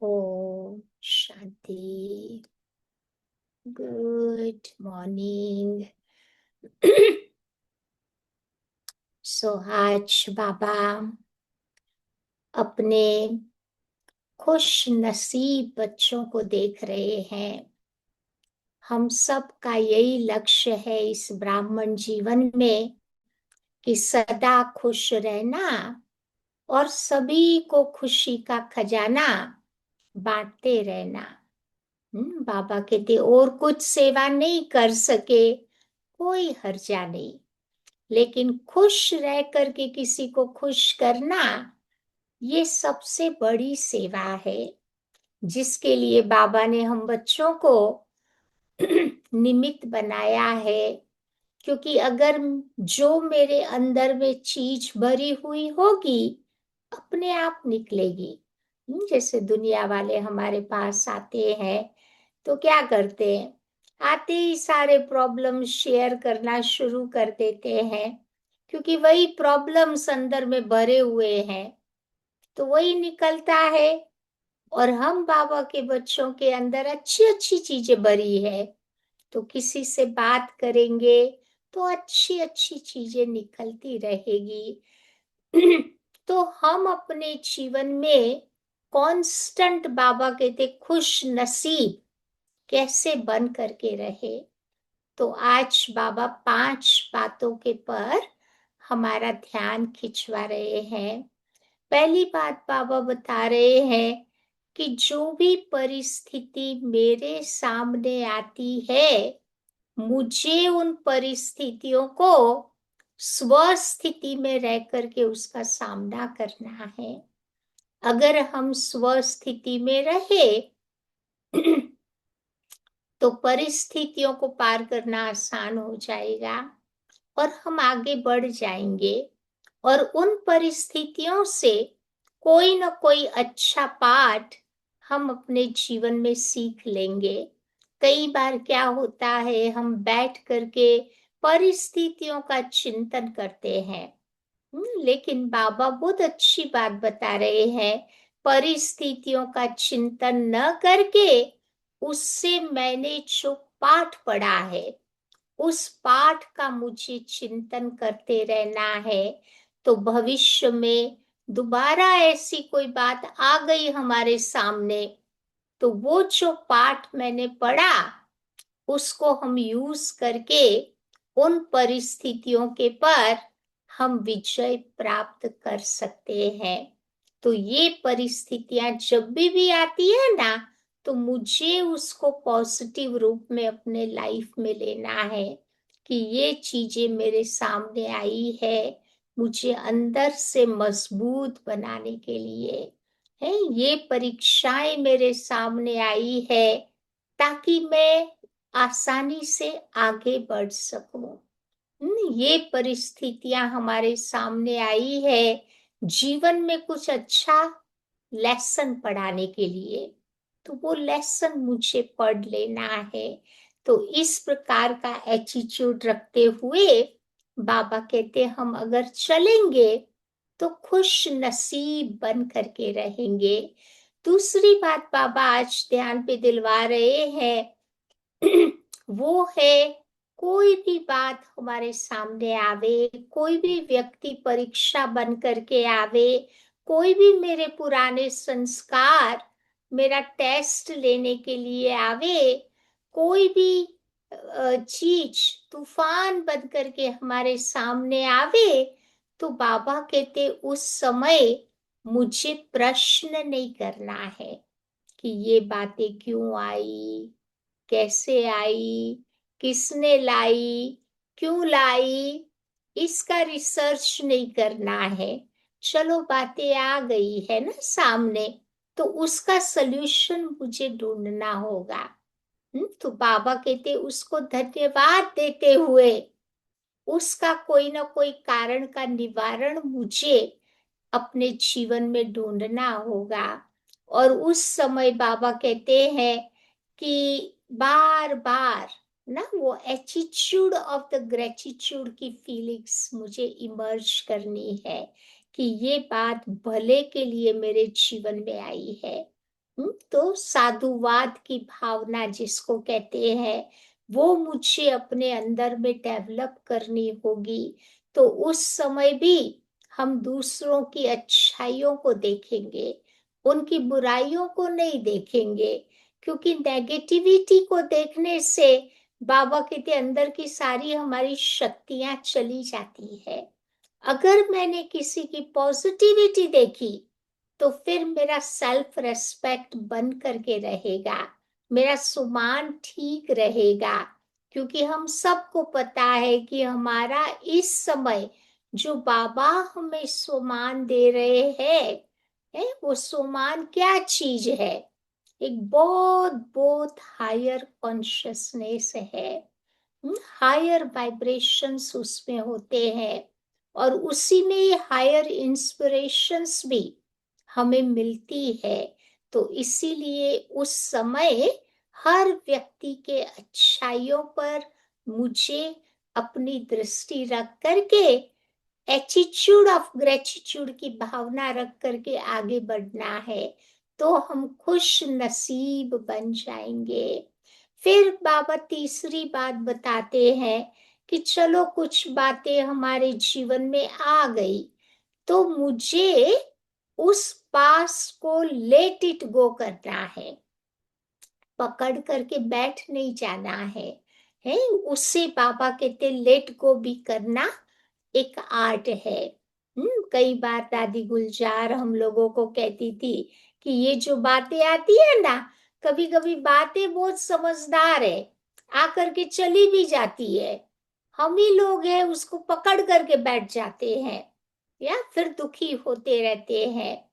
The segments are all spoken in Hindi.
ओम शांति। Good morning. आज बाबा अपने खुश नसीब बच्चों को देख रहे हैं। हम सब का यही लक्ष्य है इस ब्राह्मण जीवन में कि सदा खुश रहना और सभी को खुशी का खजाना बांटते रहना। बाबा कहते और कुछ सेवा नहीं कर सके, कोई हर्जा नहीं, लेकिन खुश रह करके किसी को खुश करना ये सबसे बड़ी सेवा है, जिसके लिए बाबा ने हम बच्चों को निमित्त बनाया है। क्योंकि अगर जो मेरे अंदर में चीज भरी हुई होगी अपने आप निकलेगी। जैसे दुनिया वाले हमारे पास आते हैं तो क्या करते हैं, आते ही सारे प्रॉब्लम शेयर करना शुरू कर देते हैं, क्योंकि वही प्रॉब्लम्स अंदर में भरे हुए हैं तो वही निकलता है। और हम बाबा के बच्चों के अंदर अच्छी अच्छी चीजें भरी है, तो किसी से बात करेंगे तो अच्छी अच्छी चीजें निकलती रहेगी। तो हम अपने जीवन में कांस्टेंट, बाबा कहते खुश नसीब कैसे बन करके रहे। तो आज बाबा 5 बातों के पर हमारा ध्यान खिंचवा रहे हैं। पहली बात बाबा बता रहे हैं कि जो भी परिस्थिति मेरे सामने आती है, मुझे उन परिस्थितियों को स्वस्थिति में रह करके उसका सामना करना है। अगर हम स्वस्थिति में रहे तो परिस्थितियों को पार करना आसान हो जाएगा और हम आगे बढ़ जाएंगे और उन परिस्थितियों से कोई ना कोई अच्छा पाठ हम अपने जीवन में सीख लेंगे। कई बार क्या होता है, हम बैठ करके परिस्थितियों का चिंतन करते हैं, लेकिन बाबा बहुत अच्छी बात बता रहे हैं, परिस्थितियों का चिंतन न करके उससे मैंने जो पाठ पढ़ा है उस पाठ का मुझे चिंतन करते रहना है। तो भविष्य में दोबारा ऐसी कोई बात आ गई हमारे सामने, तो वो जो पाठ मैंने पढ़ा उसको हम यूज करके उन परिस्थितियों के पर हम विजय प्राप्त कर सकते हैं। तो ये परिस्थितियां जब भी आती है ना, तो मुझे उसको पॉजिटिव रूप में अपने लाइफ में लेना है कि ये चीजें मेरे सामने आई है मुझे अंदर से मजबूत बनाने के लिए है। ये परीक्षाएं मेरे सामने आई है ताकि मैं आसानी से आगे बढ़ सकूं। ये परिस्थितियां हमारे सामने आई है जीवन में कुछ अच्छा लेसन पढ़ाने के लिए, तो वो लेसन मुझे पढ़ लेना है। तो इस प्रकार का एटीट्यूड रखते हुए बाबा कहते हम अगर चलेंगे तो खुश नसीब बन करके रहेंगे। दूसरी बात बाबा आज ध्यान पे दिलवा रहे हैं वो है, कोई भी बात हमारे सामने आवे, कोई भी व्यक्ति परीक्षा बन करके आवे, कोई भी मेरे पुराने संस्कार मेरा टेस्ट लेने के लिए आवे, कोई भी चीज तूफान बन करके हमारे सामने आवे, तो बाबा कहते उस समय मुझे प्रश्न नहीं करना है कि ये बातें क्यों आई, कैसे आई, किसने लाई, क्यों लाई, इसका रिसर्च नहीं करना है। चलो बातें आ गई है ना सामने, तो उसका सल्यूशन मुझे ढूंढना होगा। तो बाबा कहते उसको धन्यवाद देते हुए उसका कोई ना कोई कारण का निवारण मुझे अपने जीवन में ढूंढना होगा। और उस समय बाबा कहते हैं कि बार बार ना वो एटीट्यूड ऑफ द ग्रेटिट्यूड की फीलिंग्स मुझे इमर्ज करनी है कि ये बात भले के लिए मेरे जीवन में आई है। तो साधुवाद की भावना जिसको कहते हैं, वो मुझे अपने अंदर में डेवलप करनी होगी। तो उस समय भी हम दूसरों की अच्छाइयों को देखेंगे, उनकी बुराइयों को नहीं देखेंगे, क्योंकि नेगेटिविटी को देखने से बाबा कहते अंदर की सारी हमारी शक्तियां चली जाती है। अगर मैंने किसी की पॉजिटिविटी देखी, तो फिर मेरा सेल्फ रेस्पेक्ट बन करके रहेगा, मेरा सुमान ठीक रहेगा, क्योंकि हम सबको पता है कि हमारा इस समय जो बाबा हमें सुमान दे रहे हैं, वो सुमान क्या चीज है? एक बहुत बहुत हायर कॉन्शियसनेस है। हायर वाइब्रेशंस उसमें होते हैं, और उसी में हायर इंस्पिरेशंस भी हमें मिलती है। तो इसीलिए उस समय हर व्यक्ति के अच्छाइयों पर मुझे अपनी दृष्टि रख करके एटीट्यूड ऑफ ग्रेटिट्यूड की भावना रख करके आगे बढ़ना है, तो हम खुश नसीब बन जाएंगे। फिर बाबा तीसरी बात बताते हैं कि चलो कुछ बातें हमारे जीवन में आ गई, तो मुझे उस पास को लेट इट गो करना है, पकड़ करके बैठ नहीं जाना है। उससे बाबा कहते लेट गो भी करना एक आर्ट है। कई बार दादी गुलजार हम लोगों को कहती थी कि ये जो बातें आती है ना, कभी कभी बातें बहुत समझदार है, आकर के चली भी जाती है, हम ही लोग हैं उसको पकड़ करके बैठ जाते हैं या फिर दुखी होते रहते हैं।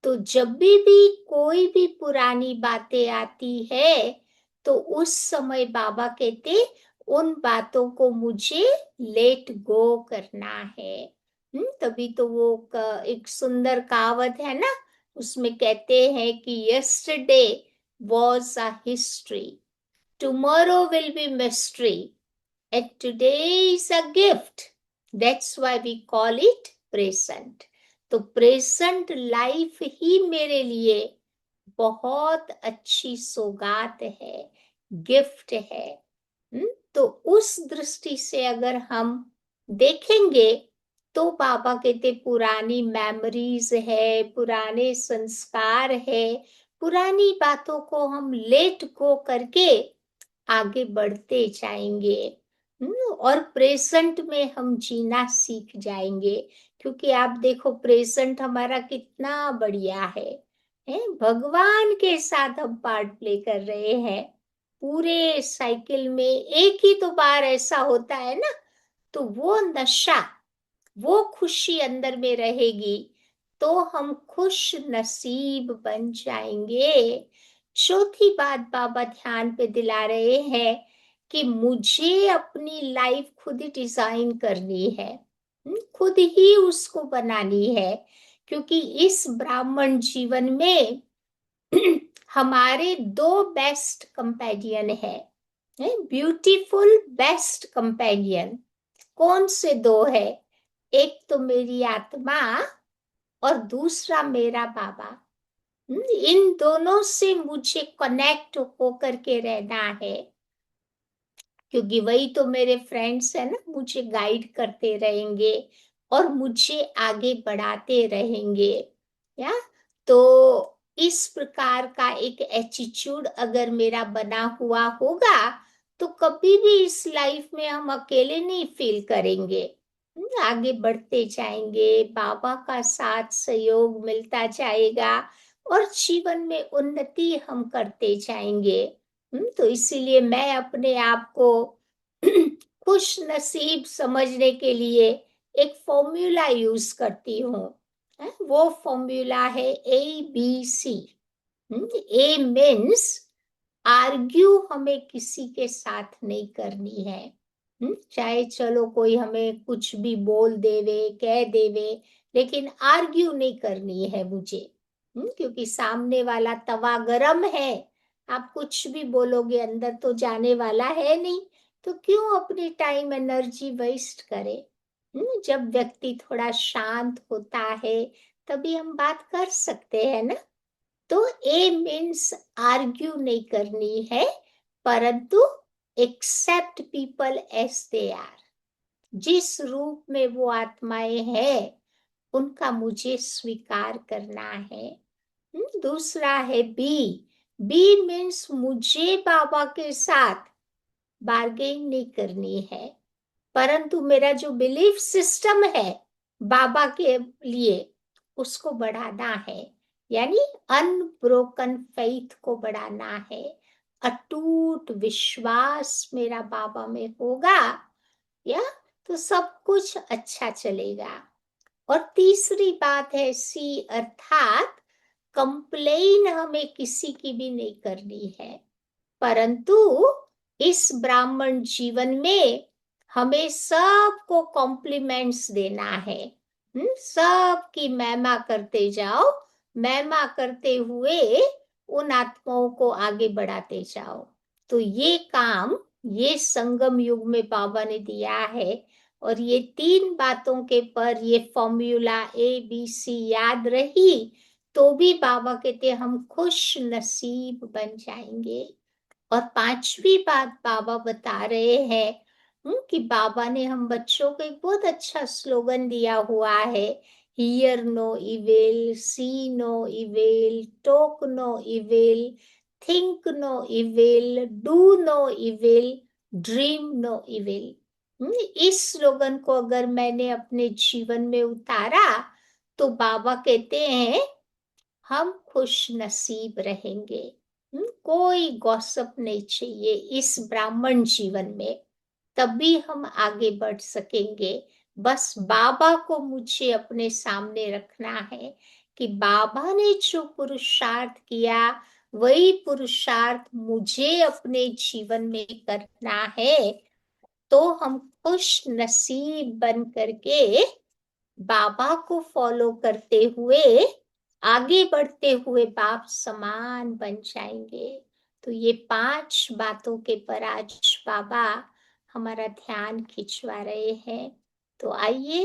तो जब भी कोई भी पुरानी बातें आती है, तो उस समय बाबा कहते उन बातों को मुझे लेट गो करना है। तभी तो वो एक सुंदर कहावत है ना, उसमें कहते हैं कि yesterday was a history, tomorrow will be mystery, and today is a gift. That's why we call it present. तो प्रेजेंट लाइफ ही मेरे लिए बहुत अच्छी सौगात है, गिफ्ट है। तो उस दृष्टि से अगर हम देखेंगे, तो बाबा कहते पुरानी मेमोरीज है, पुराने संस्कार है, पुरानी बातों को हम लेट गो करके आगे बढ़ते जाएंगे। और प्रेजेंट में हम जीना सीख जाएंगे, क्योंकि आप देखो प्रेजेंट हमारा कितना बढ़िया है, भगवान के साथ हम पार्ट प्ले कर रहे हैं। पूरे साइकिल में एक ही तो बार ऐसा होता है ना, तो वो नशा, वो खुशी अंदर में रहेगी, तो हम खुश नसीब बन जाएंगे। चौथी बात बाबा ध्यान पे दिला रहे हैं कि मुझे अपनी लाइफ खुद ही डिजाइन करनी है, खुद ही उसको बनानी है, क्योंकि इस ब्राह्मण जीवन में हमारे दो बेस्ट कंपेनियन है, ब्यूटीफुल बेस्ट कंपेनियन। कौन से दो है? एक तो मेरी आत्मा और दूसरा मेरा बाबा। इन दोनों से मुझे कनेक्ट होकर के रहना है, क्योंकि वही तो मेरे फ्रेंड्स है ना, मुझे गाइड करते रहेंगे और मुझे आगे बढ़ाते रहेंगे। या तो इस प्रकार का एक एटीट्यूड अगर मेरा बना हुआ होगा, तो कभी भी इस लाइफ में हम अकेले नहीं फील करेंगे। आगे बढ़ते जाएंगे, बाबा का साथ सहयोग मिलता जाएगा और जीवन में उन्नति हम करते जाएंगे। तो इसीलिए मैं अपने आप को खुश नसीब समझने के लिए एक फॉर्मूला यूज करती हूँ। वो फॉर्मूला है ABC। ए मीन्स आर्ग्यू हमें किसी के साथ नहीं करनी है। चाहे चलो कोई हमें कुछ भी बोल देवे, कह देवे, लेकिन आर्ग्यू नहीं करनी है मुझे। क्योंकि सामने वाला तवा गरम है, आप कुछ भी बोलोगे अंदर तो जाने वाला है नहीं, तो क्यों अपनी टाइम एनर्जी वेस्ट करे। जब व्यक्ति थोड़ा शांत होता है, तभी हम बात कर सकते हैं ना। तो ए मीन्स आर्ग्यू नहीं करनी है, परंतु except people as they are. जिस रूप में वो आत्माएं हैं, उनका मुझे स्वीकार करना है। दूसरा है बी। बी मीन्स मुझे बाबा के साथ बार्गेन नहीं करनी है, परंतु मेरा जो बिलीफ सिस्टम है बाबा के लिए, उसको बढ़ाना है। यानी अनब्रोकन फेथ को बढ़ाना है। अटूट विश्वास मेरा बाबा में होगा, या तो सब कुछ अच्छा चलेगा। और तीसरी बात है सी, अर्थात कंप्लेन हमें किसी की भी नहीं करनी है, परंतु इस ब्राह्मण जीवन में हमें सबको कॉम्प्लीमेंट्स देना है। सबकी महिमा करते जाओ, महिमा करते हुए उन आत्माओं को आगे बढ़ाते जाओ। तो ये काम ये संगम युग में बाबा ने दिया है। और ये 3 बातों के पर ये फॉर्मूला ABC याद रही तो भी बाबा कहते हम खुश नसीब बन जाएंगे। और 5वीं बात बाबा बता रहे हैं कि बाबा ने हम बच्चों को एक बहुत अच्छा स्लोगन दिया हुआ है, hear no evil, see no evil, talk no evil, think no evil, do no evil, dream no evil. इस स्लोगन को अगर मैंने अपने जीवन में उतारा तो बाबा कहते हैं हम खुश नसीब रहेंगे। कोई गॉसिप नहीं चाहिए इस ब्राह्मण जीवन में, तभी हम आगे बढ़ सकेंगे। बस बाबा को मुझे अपने सामने रखना है कि बाबा ने जो पुरुषार्थ किया वही पुरुषार्थ मुझे अपने जीवन में करना है। तो हम खुश नसीब बन करके बाबा को फॉलो करते हुए आगे बढ़ते हुए बाप समान बन जाएंगे। तो ये 5 बातों के पर आज बाबा हमारा ध्यान खिंचवा रहे हैं। तो आइए